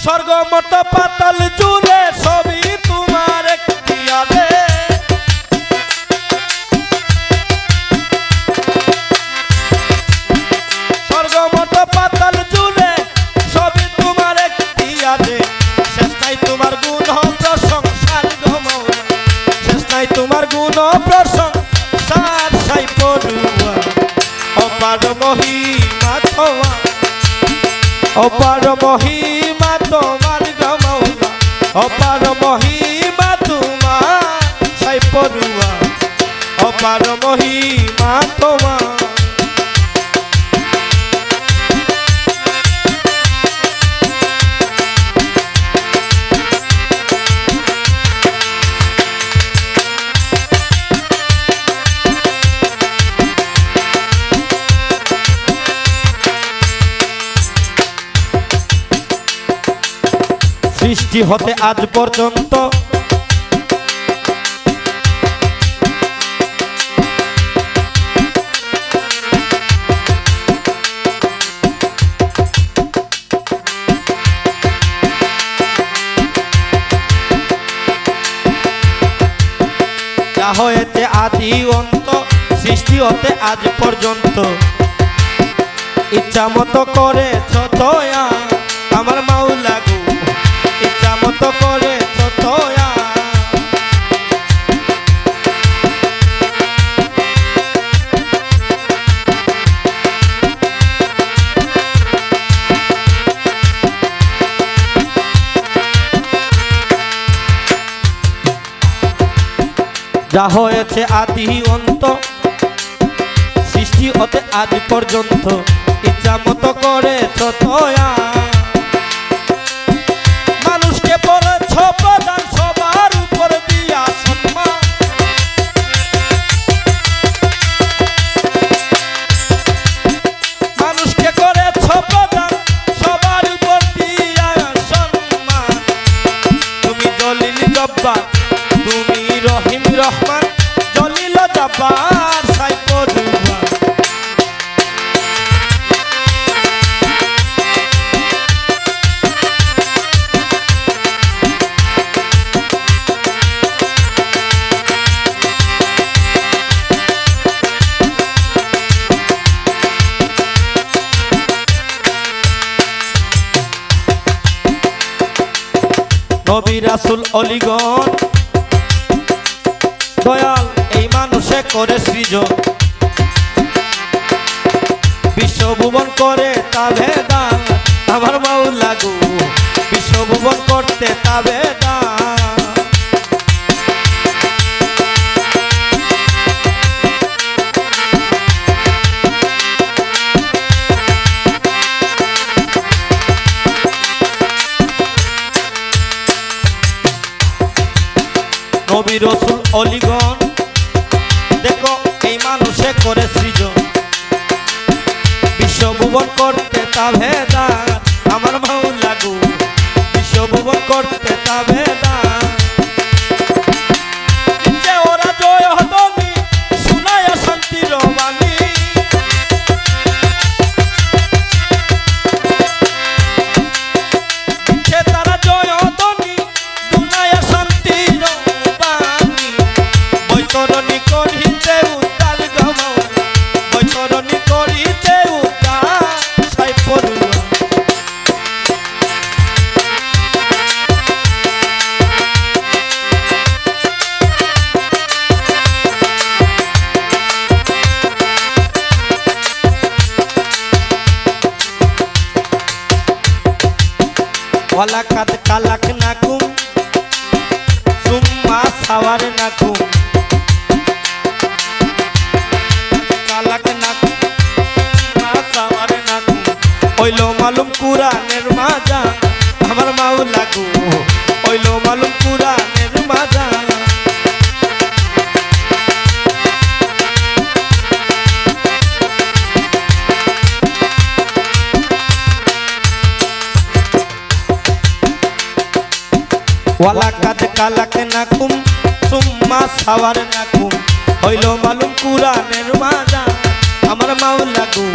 স্বর্গ মত পাতাল জুড়ে সবই তোমার এখতিয়ারে। স্বর্গ মত পাতাল জুড়ে সবই তোমার এখতিয়ারে। শেষ নাই তোমার গুণ প্রশংসার গো মাওলা, শেষ নাই তোমার গুণ প্রশংসার সাই পড়ুয়া। অপার মহিমা তোমার, অপার মহিমা তোমার গো মাওলা, অপার মহিমা তোমার সাই পড়ুয়া। অপার মহিমা তোমার। সৃষ্টি হতে আজ পর্যন্ত যা হয়েছে আদি অন্ত, সৃষ্টি হতে আজ পর্যন্ত ইচ্ছা মতো করেছ দয়া আমার মাওলা গো, ইচ্ছা মতো করেছ দয়া। যা হয়েছে আদি অন্ত, সৃষ্টি হতে আজ পর্যন্ত ইচ্ছা মতো করেছ দয়া। মানুষকে বলেছ প্রধান সবার উপর দিয়া সম্মান, মানুষকে করেছ প্রধান সবার উপর দিয়া সম্মান। তুমি জলিল জব্বার, তুমি রহিম রহমান, জলিল জব্বার সাই পড়ুয়া। নবী রাসূল অলিগণ দয়াল এই মানুষে করে সৃজন, বিশ্বভুবন করে তাবেদার আমার মাওলা গো, বিশ্বভুবন করতে তাবেদার। নবী রাসূল অলিগণ দেখো এই মানুষে করে সৃজন, বিশ্বভুবন করতে তাবেদার আমার মাওলা গো, বিশ্বভুবন করতে তাবেদার। যে ওরা জয় হতনি শুনায় শান্তির বাণী, সে তারা জয় হতনি শুনায় শান্তির বাণী। বৈতরণী করিতে উদ্ধার গো মাওলা, বৈতরণী করিতে উদ্ধার সাই পড়ুয়া। ওয়ালাকাদ খালাকনাকুম সুম্মা সাওয়ারনাকুম, খালাকনাকুম সুম্মা সাওয়ারনাকুম। হইলো মালুম কুরআনের মাজান আমার মাওলা গো, হইলো মালুম কুরআনের মাজান। ওয়ালাকাদ খালাকনাকুম সুম্মা সাওয়ারনাকুম, হইলো মালুম কুরআনের মাজান আমার মাওলা গো,